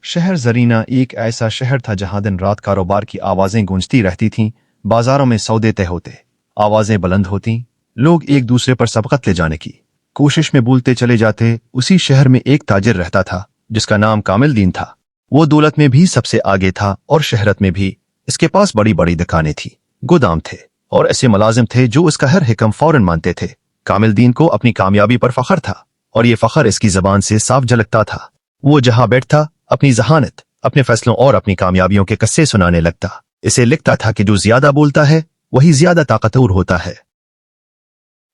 शहर जरीना एक ऐसा शहर था जहां दिन रात कारोबार की आवाजें गूंजती रहती थीं, बाजारों में सौदे तय होते, आवाजें बुलंद होती, लोग एक दूसरे पर सबकत ले जाने की कोशिश में बोलते चले जाते। उसी शहर में एक ताजिर रहता था जिसका नाम कामिल दीन था। वो दौलत में भी सबसे आगे था और शहरत में भी। इसके पास बड़ी बड़ी दुकानें थी, गोदाम थे और ऐसे मुलाजिम थे जो इसका हर हिक्म फौरन मानते थे। कामिल दीन को अपनी कामयाबी पर फख्र था और ये फख्र इसकी जबान से साफ झलकता था। वो जहां बैठता अपनी जहानत, अपने फैसलों और अपनी कामयाबियों के किस्से सुनाने लगता। इसे लिखता था कि जो ज्यादा बोलता है वही ज्यादा ताकतवर होता है।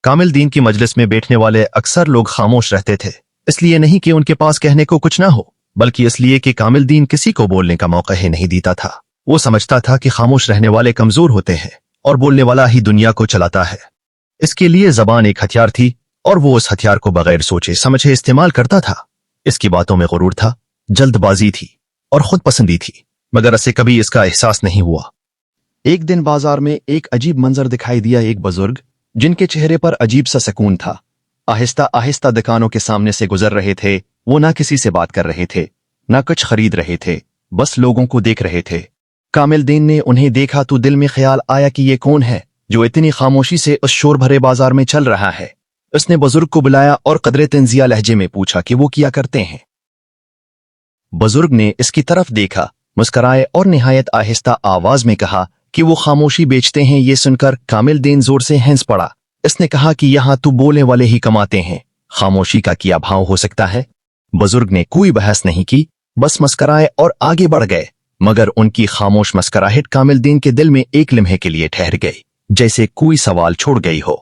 कामिल दीन की मजलिस में बैठने वाले अक्सर लोग खामोश रहते थे, इसलिए नहीं कि उनके पास कहने को कुछ ना हो, बल्कि इसलिए कि कामिल दीन किसी को बोलने का मौका ही नहीं देता था। वो समझता था कि खामोश रहने वाले कमजोर होते हैं और बोलने वाला ही दुनिया को चलाता है। इसके लिए जबान एक हथियार थी और वो उस हथियार को बगैर सोचे समझे इस्तेमाल करता था। इसकी बातों में गुरूर था, जल्दबाजी थी और खुद पसंदी थी, मगर इसे कभी इसका एहसास नहीं हुआ। एक दिन बाजार में एक अजीब मंजर दिखाई दिया। एक बुजुर्ग जिनके चेहरे पर अजीब सा सुकून था, आहिस्ता आहिस्ता दुकानों के सामने से गुजर रहे थे। वो ना किसी से बात कर रहे थे, ना कुछ खरीद रहे थे, बस लोगों को देख रहे थे। कामिल दीन ने उन्हें देखा तो दिल में ख्याल आया कि ये कौन है जो इतनी खामोशी से उस शोर भरे बाजार में चल रहा है। उसने बुजुर्ग को बुलाया और कदरे तंजिया लहजे में पूछा कि वो क्या करते हैं। बुजुर्ग ने इसकी तरफ देखा, मुस्कराए और निहायत आहिस्ता आवाज में कहा कि वो खामोशी बेचते हैं। ये सुनकर कामिल दीन जोर से हंस पड़ा। इसने कहा कि यहां तो बोलने वाले ही कमाते हैं, खामोशी का क्या भाव हो सकता है। बुजुर्ग ने कोई बहस नहीं की, बस मुस्कराए और आगे बढ़ गए, मगर उनकी खामोश मुस्कराहट कामिल दीन के दिल में एक लम्हे के लिए ठहर गई, जैसे कोई सवाल छोड़ गई हो।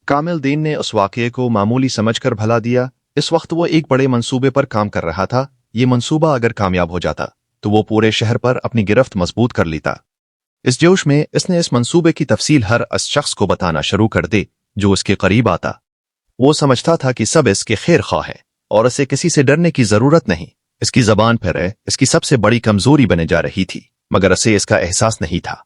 कामिल दीन ने उस वाकये को मामूली समझकर भला दिया। इस वक्त वो एक बड़े मंसूबे पर काम कर रहा था। ये मंसूबा अगर कामयाब हो जाता तो वो पूरे शहर पर अपनी गिरफ्त मजबूत कर लेता। इस जोश में इसने इस मंसूबे की तफसील हर उस शख्स को बताना शुरू कर दी जो उसके करीब आता। वो समझता था कि सब इसके खैर ख्वाह है और इसे किसी से डरने की जरूरत नहीं। इसकी जबान पर है इसकी सबसे बड़ी कमजोरी बने जा रही थी, मगर इसे इसका एहसास नहीं था।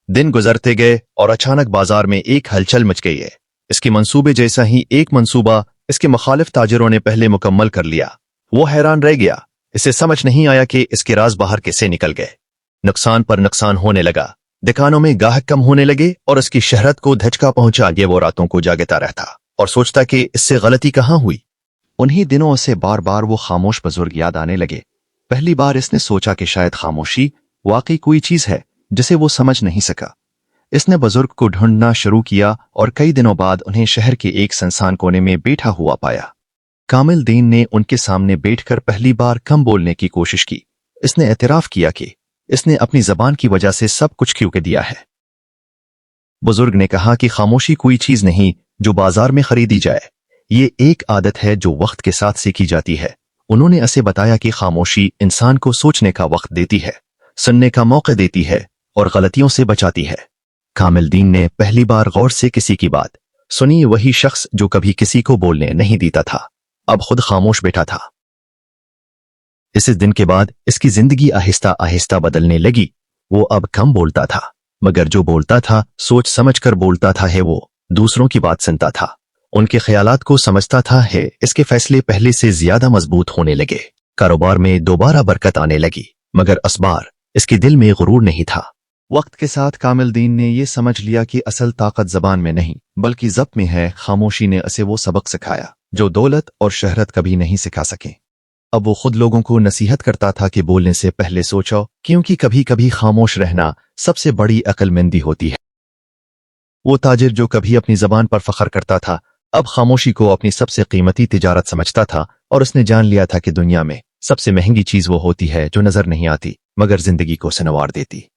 दिन गुजरते गए और अचानक बाजार में एक हलचल मच गई है। इसके मंसूबे जैसा ही एक मंसूबा इसके मुखालिफ ताजिरों ने पहले मुकम्मल कर लिया। वो हैरान रह गया, इसे समझ नहीं आया कि इसके राज बाहर कैसे निकल गए। नुकसान पर नुकसान होने लगा, दुकानों में गाहक कम होने लगे और इसकी शहरत को धचका पहुंचा। ये वो रातों को जागता रहता और सोचता कि इससे गलती कहां हुई। उन्हीं दिनों से बार बार वो खामोश बुजुर्ग याद आने लगे। पहली बार इसने सोचा कि शायद खामोशी वाकई कोई चीज है जिसे वो समझ नहीं सका। इसने बुजुर्ग को ढूंढना शुरू किया और कई दिनों बाद उन्हें शहर के एक सुनसान कोने में बैठा हुआ पाया। कामिल दीन ने उनके सामने बैठकर पहली बार कम बोलने की कोशिश की। इसने एतराफ किया कि इसने अपनी जबान की वजह से सब कुछ क्यों के दिया है। बुजुर्ग ने कहा कि खामोशी कोई चीज नहीं जो बाजार में खरीदी जाए, ये एक आदत है जो वक्त के साथ सीखी जाती है। उन्होंने ऐसे बताया कि खामोशी इंसान को सोचने का वक्त देती है, सुनने का मौका देती है और गलतियों से बचाती है। कामिल दीन ने पहली बार गौर से किसी की बात सुनी। वही शख्स जो कभी किसी को बोलने नहीं देता था, अब खुद खामोश बैठा था। इस दिन के बाद इसकी जिंदगी आहिस्ता आहिस्ता बदलने लगी। वो अब कम बोलता था, मगर जो बोलता था सोच समझ कर बोलता था। है वो दूसरों की बात सुनता था, उनके ख्यालात को समझता था। है इसके फैसले पहले से ज्यादा मजबूत होने लगे। कारोबार में दोबारा बरकत आने लगी, मगर इस बार इसके दिल में गुरूर नहीं था। वक्त के साथ कामिल दीन ने यह समझ लिया कि असल ताकत जबान में नहीं बल्कि ज़ब्त में है। खामोशी ने इसे वो सबक सिखाया जो दौलत और शहरत कभी नहीं सिखा सके। अब वो खुद लोगों को नसीहत करता था कि बोलने से पहले सोचो, क्योंकि कभी कभी खामोश रहना सबसे बड़ी अक्लमंदी होती है। वो ताजिर जो कभी अपनी जबान पर फख्र करता था, अब खामोशी को अपनी सबसे कीमती तिजारत समझता था और उसने जान लिया था कि दुनिया में सबसे महंगी चीज वो होती है जो नजर नहीं आती मगर जिंदगी को संवार देती।